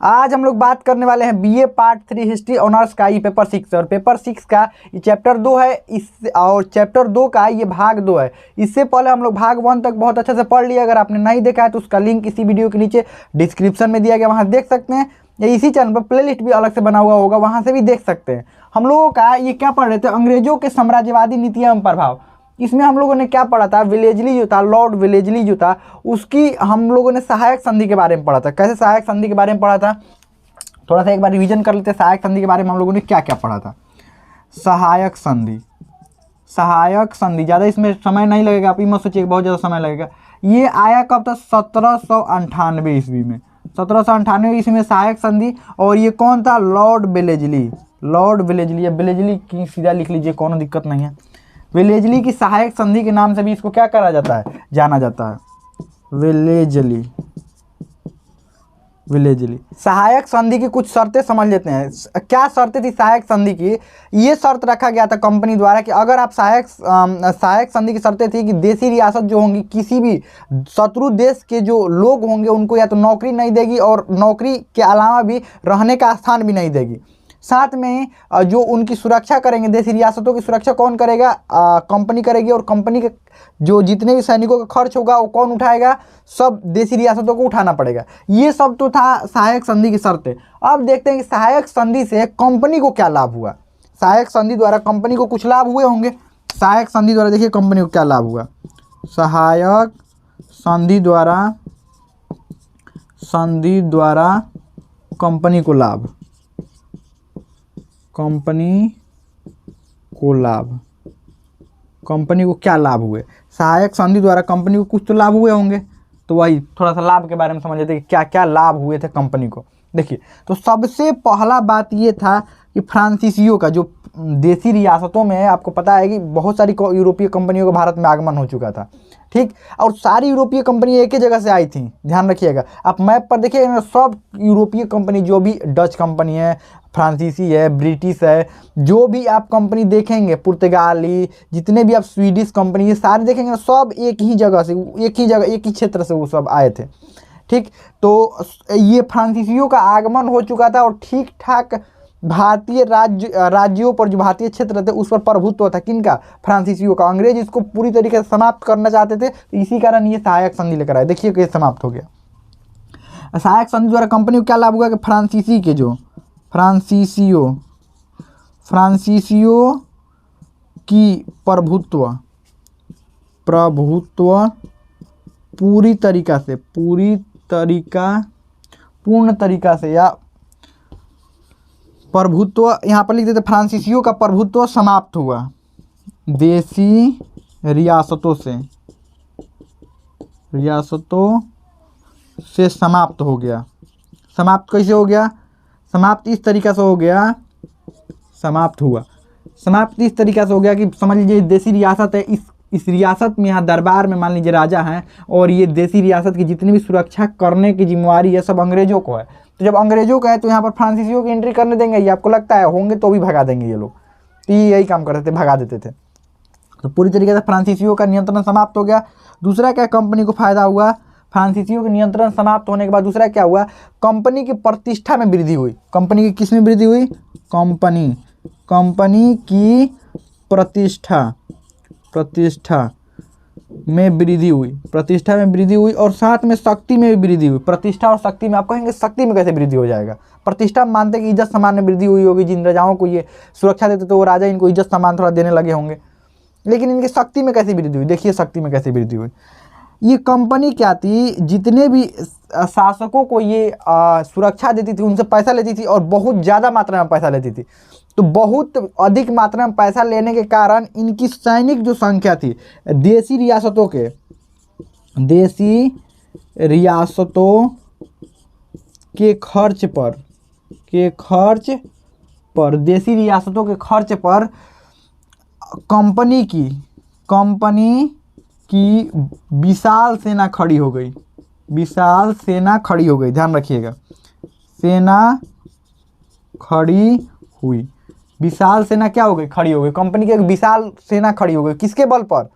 आज हम लोग बात करने वाले हैं बीए पार्ट 3 हिस्ट्री ऑनर्स का ये पेपर 6 और पेपर 6 का ये चैप्टर 2 है इस और चैप्टर 2 का ये भाग 2 है। इससे पहले हम लोग भाग 1 तक बहुत अच्छे से पढ़ लिया। अगर आपने नहीं देखा है तो उसका लिंक इसी वीडियो के नीचे डिस्क्रिप्शन में दिया गया, वहाँ देख सकते हैं, या इसी चैनल पर प्लेलिस्ट भी अलग से बना हुआ होगा, वहाँ से भी देख सकते हैं। हम लोगों का ये क्या पढ़ रहे थे, अंग्रेजों के साम्राज्यवादी नीतियाँ एवं प्रभाव। इसमें हम लोगों ने क्या पढ़ा था, वेलेजली जो था, लॉर्ड वेलेजली जो था, उसकी हम लोगों ने सहायक संधि के बारे में पढ़ा था। कैसे सहायक संधि के बारे में पढ़ा था, थोड़ा सा एक बार रिवीजन कर लेते हैं। सहायक संधि के बारे में हम लोगों ने क्या क्या पढ़ा था। सहायक संधि, सहायक संधि ज़्यादा इसमें समय नहीं लगेगा, आप ये मत सोचिए बहुत ज़्यादा समय लगेगा। ये आया कब था, 1798 ईस्वी में। 1798 ईस्वी में सहायक संधि। और ये कौन था, लॉर्ड वेलेजली। लॉर्ड वेलेजली, या वेलेजली की सीधा लिख लीजिए, कोनो दिक्कत नहीं है। वेलेजली की सहायक संधि के नाम से भी इसको क्या करा जाता है, जाना जाता है, वेलेजली। विलेजली सहायक संधि की कुछ शर्तें समझ लेते हैं। क्या शर्तें थी सहायक संधि की। ये शर्त रखा गया था कंपनी द्वारा कि अगर आप सहायक संधि की शर्तें थी कि देसी रियासत जो होंगी, किसी भी शत्रु देश के जो लोग होंगे उनको या तो नौकरी नहीं देगी, और नौकरी के अलावा भी रहने का स्थान भी नहीं देगी। साथ में जो उनकी सुरक्षा करेंगे, देसी रियासतों की सुरक्षा कौन करेगा, कंपनी करेगी। और कंपनी के जो जितने भी सैनिकों का खर्च होगा वो कौन उठाएगा, सब देसी रियासतों को उठाना पड़ेगा। ये सब तो था सहायक संधि की शर्तें। अब देखते हैं कि सहायक संधि से कंपनी को क्या लाभ हुआ। सहायक संधि द्वारा कंपनी को कुछ लाभ हुए होंगे। सहायक संधि द्वारा देखिए कंपनी को क्या लाभ हुआ। सहायक संधि द्वारा कंपनी को लाभ, कंपनी को क्या लाभ हुए। सहायक संधि द्वारा कंपनी को कुछ तो लाभ हुए होंगे, तो वही थोड़ा सा लाभ के बारे में समझ लेते हैं कि क्या क्या लाभ हुए थे कंपनी को। देखिए, तो सबसे पहला बात ये था कि फ्रांसीसियों का जो देसी रियासतों में, आपको पता है कि बहुत सारी यूरोपीय कंपनियों का भारत में आगमन हो चुका था, ठीक। और सारी यूरोपीय कंपनी एक ही जगह से आई थी, ध्यान रखिएगा। आप मैप पर देखिएगा, सब यूरोपीय कंपनी, जो भी डच कंपनी है, फ्रांसीसी है, ब्रिटिश है, जो भी आप कंपनी देखेंगे, पुर्तगाली, जितने भी आप स्वीडिश कंपनी, ये सारे देखेंगे, सब एक ही क्षेत्र से वो सब आए थे, ठीक। तो ये फ्रांसीसियों का आगमन हो चुका था, और ठीक ठाक भारतीय राज्यों पर, जो भारतीय क्षेत्र थे उस पर प्रभुत्व था। किनका, फ्रांसीसियों का। अंग्रेज इसको पूरी तरीके से समाप्त करना चाहते थे, इसी कारण ये सहायक संधि लेकर आए। देखिए कि समाप्त हो गया। सहायक संधि द्वारा कंपनी को क्या लाभ हुआ कि फ्रांसीसियों की प्रभुत्व पूर्ण तरीका से या प्रभुत्व, यहाँ पर लिख देते, फ्रांसीसियों का प्रभुत्व समाप्त हुआ देसी रियासतों से समाप्त हो गया। समाप्त कैसे हो गया, समाप्त इस तरीका से हो गया, समाप्त इस तरीका से हो गया कि समझ लीजिए देसी रियासत है, इस रियासत में, यहाँ दरबार में मान लीजिए राजा हैं, और ये देसी रियासत की जितनी भी सुरक्षा करने की जिम्मेवारी है सब अंग्रेजों को है। तो जब अंग्रेजों का है तो यहाँ पर फ्रांसीसियों की एंट्री करने देंगे, ये आपको लगता है होंगे तो भी भगा देंगे ये लोग। तो यही काम करते थे, भगा देते थे। तो पूरी तरीके से फ्रांसीसियों का नियंत्रण समाप्त हो गया। दूसरा क्या कंपनी को फायदा हुआ, फ्रांसीसियों के नियंत्रण समाप्त होने के बाद दूसरा क्या हुआ, कंपनी की प्रतिष्ठा में वृद्धि हुई। कंपनी की किस में वृद्धि हुई, कंपनी की प्रतिष्ठा में वृद्धि हुई, और साथ में शक्ति में भी वृद्धि हुई। प्रतिष्ठा और शक्ति में, आप कहेंगे शक्ति में कैसे वृद्धि हो जाएगा। प्रतिष्ठा मानते कि इज्जत सम्मान में वृद्धि हुई होगी, जिन राजाओं को ये सुरक्षा देते तो वो राजा इनको इज्जत सम्मान थोड़ा देने लगे होंगे। लेकिन इनकी शक्ति में कैसे वृद्धि हुई, देखिए शक्ति में कैसे वृद्धि हुई। ये कंपनी क्या थी, जितने भी शासकों को ये सुरक्षा देती थी, उनसे पैसा लेती थी, और बहुत ज़्यादा मात्रा में पैसा लेती थी। तो बहुत अधिक मात्रा में पैसा लेने के कारण इनकी सैनिक जो संख्या थी, देसी रियासतों के खर्च पर कंपनी की विशाल सेना खड़ी हो गई। ध्यान रखिएगा, सेना खड़ी हुई। विशाल सेना क्या हो गई, खड़ी हो गई। कंपनी की एक विशाल सेना खड़ी हो गई, किसके बल पर,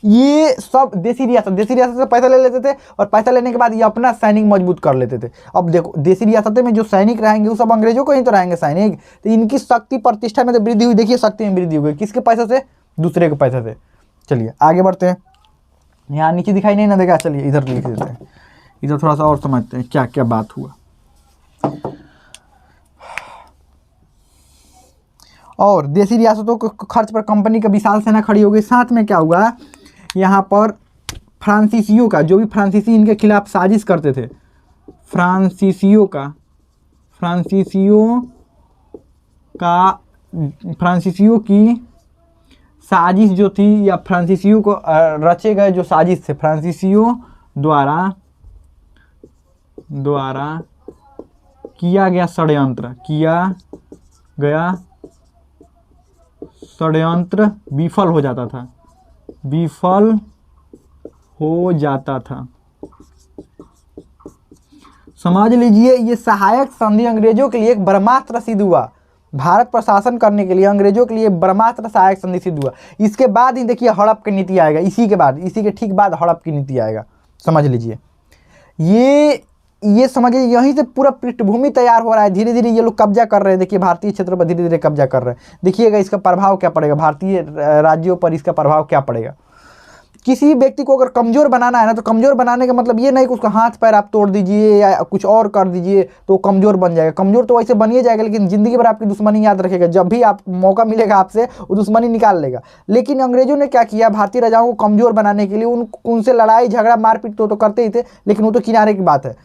ये सब देसी रियासत से पैसा ले लेते थे और पैसा लेने के बाद ये अपना सैनिक मजबूत कर लेते थे। अब देखो देसी रियासतें में जो सैनिक रहेंगे वो सब अंग्रेजों को ही तो रहेंगे सैनिक, तो इनकी शक्ति प्रतिष्ठा में तो वृद्धि हुई। देखिए शक्ति में वृद्धि हुई किसके पैसे से, दूसरे के पैसे से। चलिए आगे बढ़ते हैं, यहाँ नीचे दिखाई नहीं ना देगा, चलिए इधर लिख देते हैं, इधर थोड़ा सा और समझते हैं क्या क्या बात हुआ। और देसी रियासतों को खर्च पर कंपनी का विशाल सेना खड़ी हो गई। साथ में क्या हुआ, यहाँ पर फ्रांसीसियों का, जो भी फ्रांसीसी इनके खिलाफ साजिश करते थे, फ्रांसीसियों की साजिश जो थी, या फ्रांसीसियों को रचे गए जो साजिश थे, फ्रांसीसियों द्वारा किया गया षड्यंत्र विफल हो जाता था। समझ लीजिए ये सहायक संधि अंग्रेजों के लिए एक ब्रह्मास्त्र सिद्ध हुआ। भारत पर शासन करने के लिए अंग्रेजों के लिए ब्रह्मास्त्र सहायक संधि सिद्ध हुआ। इसके बाद ही देखिए हड़प की नीति आएगा, इसी के ठीक बाद हड़प की नीति आएगा। समझ लीजिए ये समझिए, यहीं से पूरा पृष्ठभूमि तैयार हो रहा है। धीरे धीरे ये लोग कब्जा कर रहे हैं। देखिए भारतीय क्षेत्र पर धीरे धीरे कब्जा कर रहे हैं। देखिएगा इसका प्रभाव क्या पड़ेगा, भारतीय राज्यों पर इसका प्रभाव क्या पड़ेगा। किसी व्यक्ति को अगर कमज़ोर बनाना है ना, तो कमज़ोर बनाने का मतलब ये नहीं कि उसका हाथ पैर आप तोड़ दीजिए या कुछ और कर दीजिए तो कमज़ोर बन जाएगा। कमज़ोर तो वैसे बन ही जाएगा, लेकिन ज़िंदगी भर आपकी दुश्मनी याद रखेगा। जब भी आप मौका मिलेगा आपसे वो दुश्मनी निकाल लेगा। लेकिन अंग्रेजों ने क्या किया, भारतीय राजाओं को कमज़ोर बनाने के लिए उनसे लड़ाई झगड़ा मारपीट तो करते ही थे, लेकिन वो तो किनारे की बात है।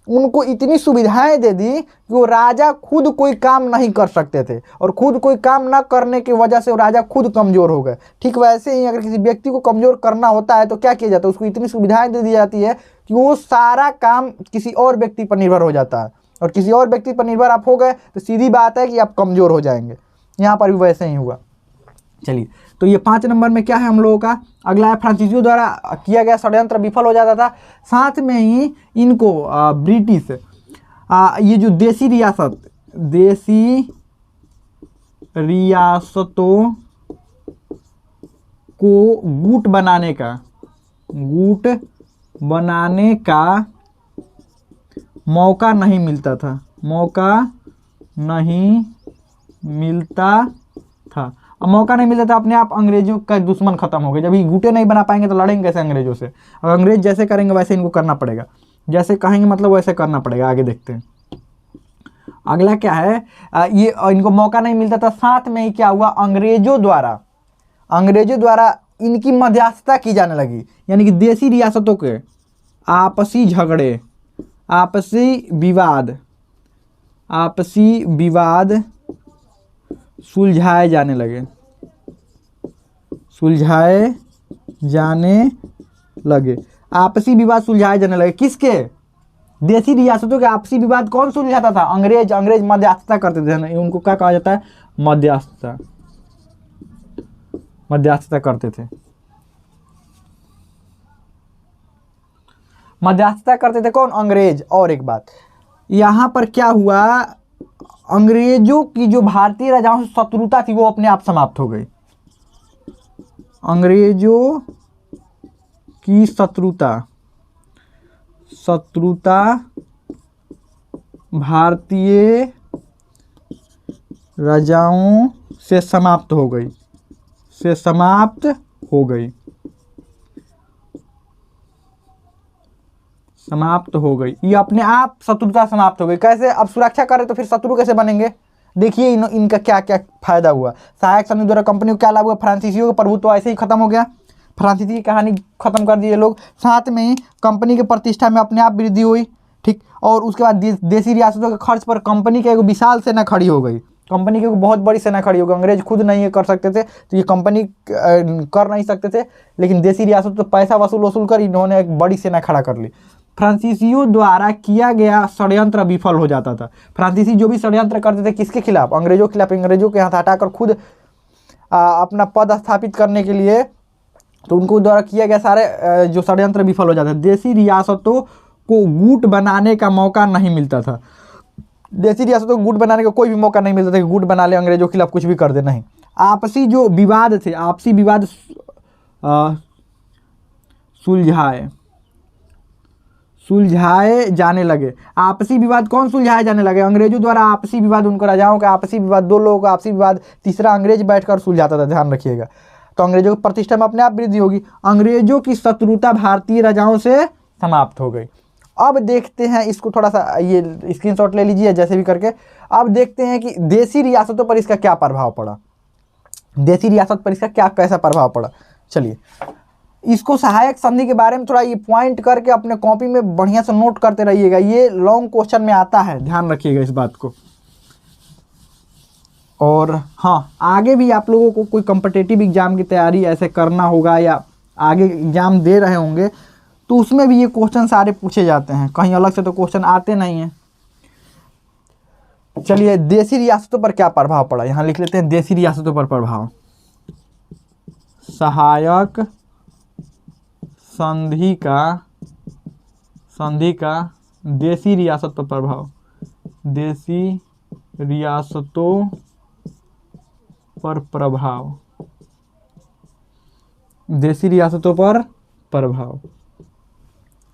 उनको इतनी सुविधाएं दे दी कि वो राजा खुद कोई काम नहीं कर सकते थे, और खुद कोई काम ना करने की वजह से वो राजा खुद कमज़ोर हो गए। ठीक वैसे ही अगर किसी व्यक्ति को कमज़ोर करना होता है तो क्या किया जाता है, उसको इतनी सुविधाएं दे दी जाती है कि वो सारा काम किसी और व्यक्ति पर निर्भर हो जाता है, और किसी और व्यक्ति पर निर्भर आप हो गए तो सीधी बात है कि आप कमज़ोर हो जाएंगे। यहाँ पर भी वैसे ही हुआ। चलिए तो ये 5 नंबर में क्या है हम लोगों का, अगला है फ्रांसीसियों द्वारा किया गया षड्यंत्र विफल हो जाता था। साथ में ही इनको ब्रिटिश ये जो देसी रियासतों को गुट बनाने का मौका नहीं मिलता था। अब मौका नहीं मिलता था, अपने आप अंग्रेजों का दुश्मन खत्म हो गया। जब ये गुटे नहीं बना पाएंगे तो लड़ेंगे कैसे अंग्रेजों से। और अंग्रेज जैसे करेंगे वैसे इनको करना पड़ेगा, जैसे कहेंगे मतलब वैसे करना पड़ेगा। आगे देखते हैं अगला क्या है, ये इनको मौका नहीं मिलता था। साथ में ही क्या हुआ, अंग्रेजों द्वारा इनकी मध्यस्थता की जाने लगी, यानी कि देसी रियासतों के आपसी झगड़े, आपसी विवाद सुलझाए जाने लगे। किसके, देसी रियासतों के आपसी विवाद कौन सुलझाता था, अंग्रेज मध्यस्थता करते थे। उनको क्या कहा जाता है, मध्यस्थता करते थे। मध्यस्थता करते थे कौन, अंग्रेज। और एक बात यहाँ पर क्या हुआ, अंग्रेजों की जो भारतीय राजाओं से शत्रुता थी वो अपने आप समाप्त हो गई। अंग्रेजों की शत्रुता भारतीय राजाओं से समाप्त हो गई। ये अपने आप शत्रुता समाप्त हो गई। कैसे, अब सुरक्षा करे तो फिर शत्रु कैसे बनेंगे। देखिए इनका क्या क्या फायदा हुआ। सहायक संधि द्वारा कंपनी को क्या लाभ हुआ, फ्रांसीसियों का प्रभुत्व तो ऐसे ही खत्म हो गया। फ्रांसीसी की कहानी खत्म कर दिए लोग। साथ में ही कंपनी की प्रतिष्ठा में अपने आप वृद्धि हुई। ठीक, और उसके बाद देसी रियासतों के खर्च पर कंपनी की एक विशाल सेना खड़ी हो गई। कंपनी की बहुत बड़ी सेना खड़ी हो गई। अंग्रेज खुद नहीं कर सकते थे तो ये कंपनी कर नहीं सकते थे, लेकिन देसी रियासत तो पैसा वसूल कर इन्होंने एक बड़ी सेना खड़ा कर ली। फ्रांसीसियों द्वारा किया गया षड्यंत्र विफल हो जाता था। फ्रांसीसी जो भी षड्यंत्र करते थे किसके खिलाफ, अंग्रेजों के खिलाफ, अंग्रेजों के हाथ हटाकर खुद अपना पद स्थापित करने के लिए, तो उनको द्वारा किया गया सारे जो षड्यंत्र विफल हो जाते थे। देसी रियासतों को गुट बनाने का मौका नहीं मिलता था। देसी रियासतों को गुट बनाने का कोई भी मौका नहीं मिलता था कि गुट बना ले, अंग्रेजों के खिलाफ कुछ भी कर दे, नहीं। आपसी जो विवाद थे, आपसी विवाद सुलझाए जाने लगे। आपसी विवाद कौन सुलझाए जाने लगे? अंग्रेजों द्वारा आपसी विवाद, उनको राजाओं का आपसी विवाद, दो लोगों का आपसी विवाद, तीसरा अंग्रेज बैठकर सुलझाता था, ध्यान रखिएगा। तो अंग्रेजों की प्रतिष्ठा में अपने आप वृद्धि होगी। अंग्रेजों की शत्रुता भारतीय राजाओं से समाप्त हो गई। अब देखते हैं इसको, थोड़ा सा ये स्क्रीनशॉट ले लीजिए जैसे भी करके। अब देखते हैं कि देसी रियासतों पर इसका क्या प्रभाव पड़ा, देसी रियासत पर इसका क्या कैसा प्रभाव पड़ा। चलिए इसको सहायक संधि के बारे में थोड़ा ये पॉइंट करके अपने कॉपी में बढ़िया से नोट करते रहिएगा, ये लॉन्ग क्वेश्चन में आता है, ध्यान रखिएगा इस बात को। और हाँ, आगे भी आप लोगों को कोई कॉम्पिटिटिव एग्जाम की तैयारी ऐसे करना होगा या आगे एग्जाम दे रहे होंगे तो उसमें भी ये क्वेश्चन सारे पूछे जाते हैं, कहीं अलग से तो क्वेश्चन आते नहीं हैं। चलिए देसी रियासतों पर क्या प्रभाव पड़ा, यहाँ लिख लेते हैं देसी रियासतों पर प्रभाव। सहायक संधि का देसी रियासत पर प्रभाव, देसी रियासतों पर प्रभाव, देसी रियासतों पर प्रभाव।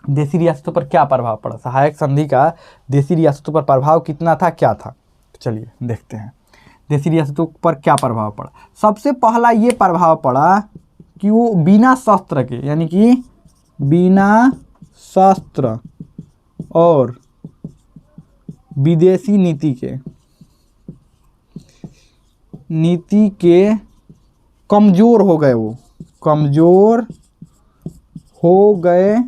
देसी रियासतों पर क्या प्रभाव पड़ा, सहायक संधि का देसी रियासतों पर प्रभाव कितना था, क्या था। चलिए देखते हैं देसी रियासतों पर क्या प्रभाव पड़ा। सबसे पहला ये प्रभाव पड़ा कि वो बिना शस्त्र के, यानी कि बिना शस्त्र और विदेशी नीति के कमज़ोर हो गए, वो कमज़ोर हो गए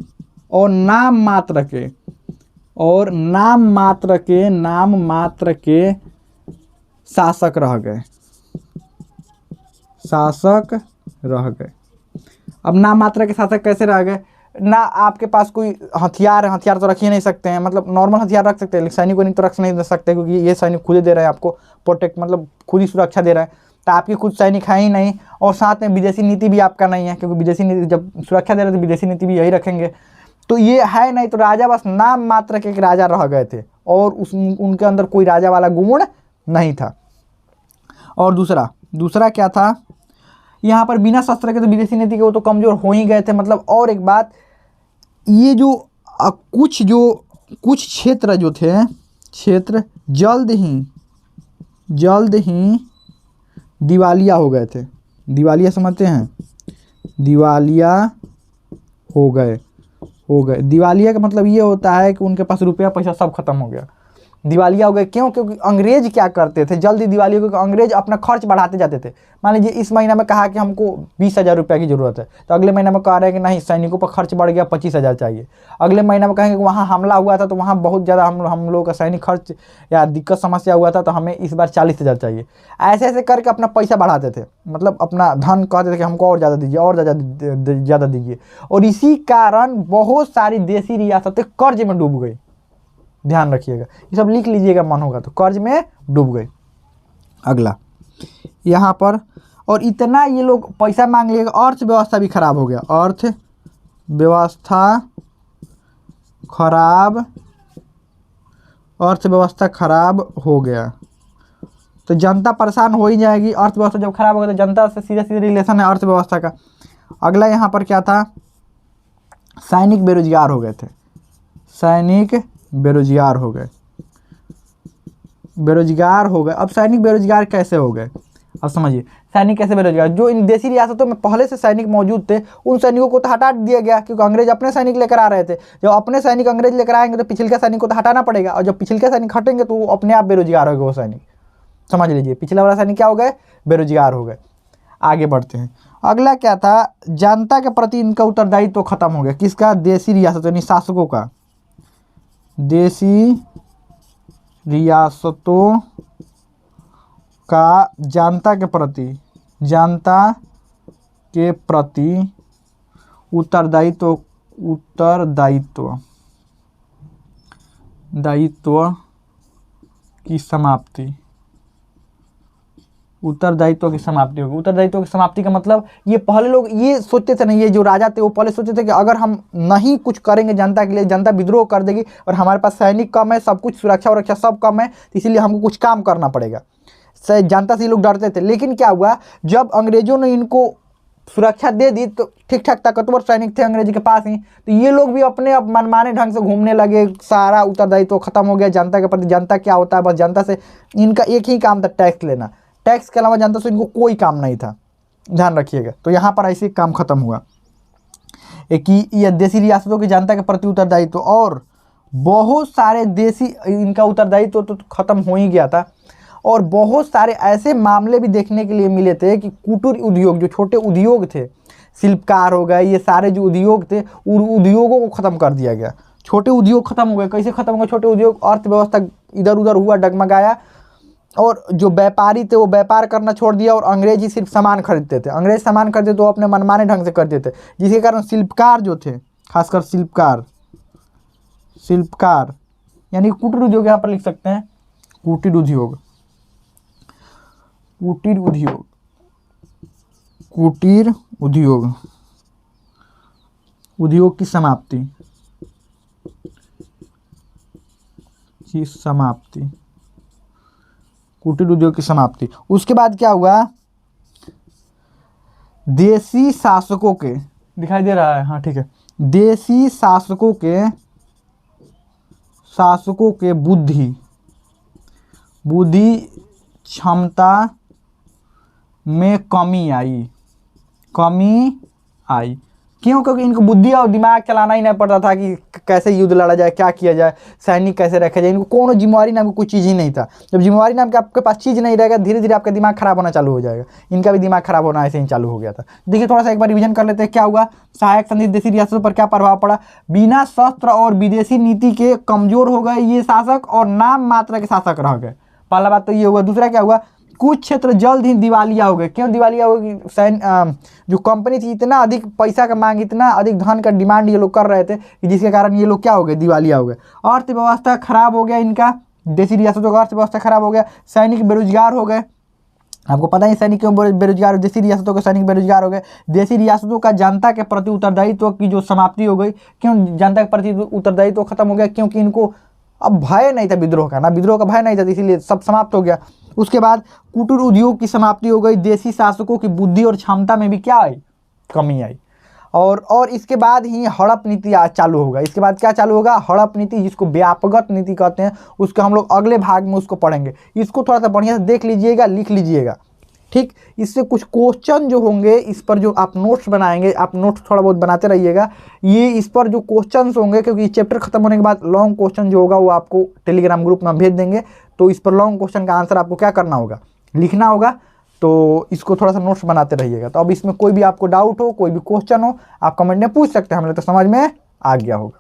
और नाम मात्र के शासक रह गए। अब नाम मात्र के शासक कैसे रह गए? ना आपके पास कोई हथियार है, हथियार तो रख ही नहीं सकते हैं, मतलब नॉर्मल हथियार रख सकते हैं लेकिन सैनिक को नहीं तो रख नहीं सकते, क्योंकि ये सैनिक खुद ही दे रहे हैं आपको प्रोटेक्ट, मतलब खुद ही सुरक्षा दे रहे हैं। तो आपके खुद सैनिक है ही नहीं, और साथ में विदेशी नीति भी आपका नहीं है, क्योंकि विदेशी नीति जब सुरक्षा दे रहे तो विदेशी नीति भी यही रखेंगे। तो ये है नहीं, तो राजा बस नाम मात्र के एक राजा रह गए थे और उनके अंदर कोई राजा वाला गुण नहीं था। और दूसरा क्या था, यहाँ पर बिना शस्त्र के तो विदेशी नीति के वो तो कमज़ोर हो ही गए थे। मतलब और एक बात, ये जो कुछ क्षेत्र जो थे, क्षेत्र जल्द ही दिवालिया हो गए थे। दिवालिया समझते हैं, दिवालिया हो गए। दिवालिया का मतलब ये होता है कि उनके पास रुपया पैसा सब खत्म हो गया, दिवालिया हो गए। क्यों? क्योंकि अंग्रेज क्या करते थे, जल्दी दिवालिया, क्योंकि अंग्रेज अपना खर्च बढ़ाते जाते थे। मान लीजिए इस महीना में कहा कि हमको 20,000 रुपया की ज़रूरत है, तो अगले महीने में कह रहे हैं कि नहीं, सैनिकों पर खर्च बढ़ गया, 25,000 चाहिए। अगले महीने में कहेंगे कि वहाँ हमला हुआ था तो वहाँ बहुत ज़्यादा हम लोगों का सैनिक खर्च या दिक्कत समस्या हुआ था, तो हमें इस बार 40,000 चाहिए। ऐसे करके अपना पैसा बढ़ाते थे, मतलब अपना धन कहते थे कि हमको और ज़्यादा दीजिए, और ज़्यादा दीजिए। और इसी कारण बहुत सारी देसी रियासतें कर्ज में डूब गई, ध्यान रखिएगा, ये सब लिख लीजिएगा, मन होगा तो। कर्ज में डूब गए। अगला यहाँ पर, और इतना ये लोग पैसा मांग लिए, अर्थव्यवस्था भी खराब हो गया, अर्थव्यवस्था खराब हो गया। तो जनता परेशान हो ही जाएगी, अर्थव्यवस्था जब खराब हो गया तो जनता से सीधे रिलेशन है अर्थव्यवस्था का। अगला यहाँ पर क्या था, सैनिक बेरोजगार हो गए थे, बेरोजगार हो गए। अब सैनिक बेरोजगार कैसे हो गए, अब समझिए सैनिक कैसे बेरोजगार। जो इन देसी रियासतों में पहले से सैनिक मौजूद थे, उन सैनिकों को तो हटा दिया गया, क्योंकि अंग्रेज अपने सैनिक लेकर आ रहे थे। जब अपने सैनिक अंग्रेज लेकर आएंगे तो पिछले सैनिक को तो हटाना पड़ेगा, और जब पिछले सैनिक हटेंगे तो वो अपने आप बेरोजगार हो गए वो सैनिक। समझ लीजिए, पिछला वाला सैनिक क्या हो गए, बेरोजगार हो गए। आगे बढ़ते हैं। अगला क्या था, जनता के प्रति इनका उत्तरदायित्व तो खत्म हो गया। किसका? देसी रियासत यानी शासकों का। देसी रियासतों का जनता के प्रति उत्तरदायित्व की समाप्ति। उत्तरदायित्व की समाप्ति होगी। उत्तरदायित्व की समाप्ति का मतलब, ये पहले लोग ये सोचते थे ना, ये जो राजा थे वो पहले सोचते थे कि अगर हम नहीं कुछ करेंगे जनता के लिए, जनता विद्रोह कर देगी, और हमारे पास सैनिक कम है, सब कुछ सुरक्षा सब कम है, तो इसीलिए हमको कुछ काम करना पड़ेगा। जनता से लोग डरते थे। लेकिन क्या हुआ, जब अंग्रेजों ने इनको सुरक्षा दे दी तो ठीक ठाक ताकतवर सैनिक थे अंग्रेजी के पास ही, तो ये लोग भी अपने अब मनमाने ढंग से घूमने लगे। सारा उत्तरदायित्व तो खत्म हो गया जनता के प्रति। जनता क्या होता है, बस जनता से इनका एक ही काम था, टैक्स लेना। टैक्स के अलावा जनता से इनको कोई काम नहीं था, ध्यान रखिएगा। तो यहाँ पर ऐसे काम खत्म हुआ कि यह देसी रियासतों की जनता के प्रति उत्तरदायित्व, और बहुत सारे देसी इनका उत्तरदायित्व तो खत्म हो ही गया था। और बहुत सारे ऐसे मामले भी देखने के लिए मिले थे कि कुटीर उद्योग, जो छोटे उद्योग थे, शिल्पकार हो गए, ये सारे जो उद्योग थे, उन उद्योगों को ख़त्म कर दिया गया। छोटे उद्योग खत्म हो गए। कैसे खत्म हो गए छोटे उद्योग? अर्थव्यवस्था इधर उधर हुआ, डगमगाया, और जो व्यापारी थे वो व्यापार करना छोड़ दिया, और अंग्रेज ही सिर्फ सामान खरीदते थे। अंग्रेज सामान खरीदते तो अपने मनमाने ढंग से करते थे, जिसके कारण शिल्पकार जो थे, खासकर शिल्पकार यानी कुटीर उद्योग, यहाँ पर लिख सकते हैं कुटीर उद्योग, कुटीर उद्योग, कुटीर उद्योग, उद्योग की समाप्ति, कुटीर उद्योग की समाप्ति। उसके बाद क्या हुआ? देसी शासकों के, दिखाई दे रहा है, हाँ ठीक है, देसी शासकों के बुद्धि क्षमता में कमी आई। क्यों? क्योंकि इनको बुद्धि और दिमाग चलाना ही नहीं पड़ता था कि कैसे युद्ध लड़ा जाए, क्या किया जाए, सैनिक कैसे रखा जाए। इनको कोनो जिम्मेवारी नाम की कोई चीज़ ही नहीं था। जब जिम्मेवारी नाम के आपके पास चीज़ नहीं रहेगा, धीरे धीरे आपका दिमाग खराब होना चालू हो जाएगा। इनका भी दिमाग खराब होना ऐसे ही चालू हो गया था। देखिए थोड़ा सा एक बार रिवीजन कर लेते हैं, क्या हुआ? सहायक संधि देसी रियासतों पर क्या प्रभाव पड़ा? बिना शस्त्र और विदेशी नीति के कमजोर हो गए ये शासक, और नाम मात्र के शासक रह गए। पहला बात तो ये हुआ। दूसरा क्या हुआ? कुछ क्षेत्र जल्द ही दिवालिया हो गए। क्यों दिवालिया हो गए? जो कंपनी थी, इतना अधिक पैसा का मांग, इतना अधिक धन का डिमांड ये लोग कर रहे थे कि जिसके कारण ये लोग क्या हो गए? दिवालिया हो गए। अर्थव्यवस्था खराब हो गया इनका, देसी रियासतों का अर्थव्यवस्था खराब हो गया। सैनिक बेरोजगार हो गए। आपको पता ही सैनिक क्यों बेरोजगार? देसी रियासतों के सैनिक बेरोजगार हो गए। देसी रियासतों का जनता के प्रति उत्तरदायित्व की जो समाप्ति हो गई। क्यों जनता के प्रति उत्तरदायित्व खत्म हो गया? क्योंकि इनको अब भय नहीं था विद्रोह का, ना विद्रोह का भय नहीं था, इसीलिए सब समाप्त हो गया। उसके बाद कुटीर उद्योग की समाप्ति हो गई। देसी शासकों की बुद्धि और क्षमता में भी क्या आई? कमी आई। और इसके बाद ही हड़प नीति चालू होगा। इसके बाद क्या चालू होगा? हड़प नीति, जिसको व्यापकगत नीति कहते हैं। उसको हम लोग अगले भाग में उसको पढ़ेंगे। इसको थोड़ा सा बढ़िया से देख लीजिएगा, लिख लीजिएगा, ठीक। इससे कुछ क्वेश्चन जो होंगे, इस पर जो आप नोट्स बनाएंगे, आप नोट्स थोड़ा बहुत बनाते रहिएगा। ये इस पर जो क्वेश्चंस होंगे, क्योंकि चैप्टर खत्म होने के बाद लॉन्ग क्वेश्चन जो होगा वो आपको टेलीग्राम ग्रुप में भेज देंगे। तो इस पर लॉन्ग क्वेश्चन का आंसर आपको क्या करना होगा? लिखना होगा। तो इसको थोड़ा सा नोट्स बनाते रहिएगा। तो अब इसमें कोई भी आपको डाउट हो, कोई भी क्वेश्चन हो, आप कमेंट में पूछ सकते हैं। हमें तो समझ में आ गया होगा।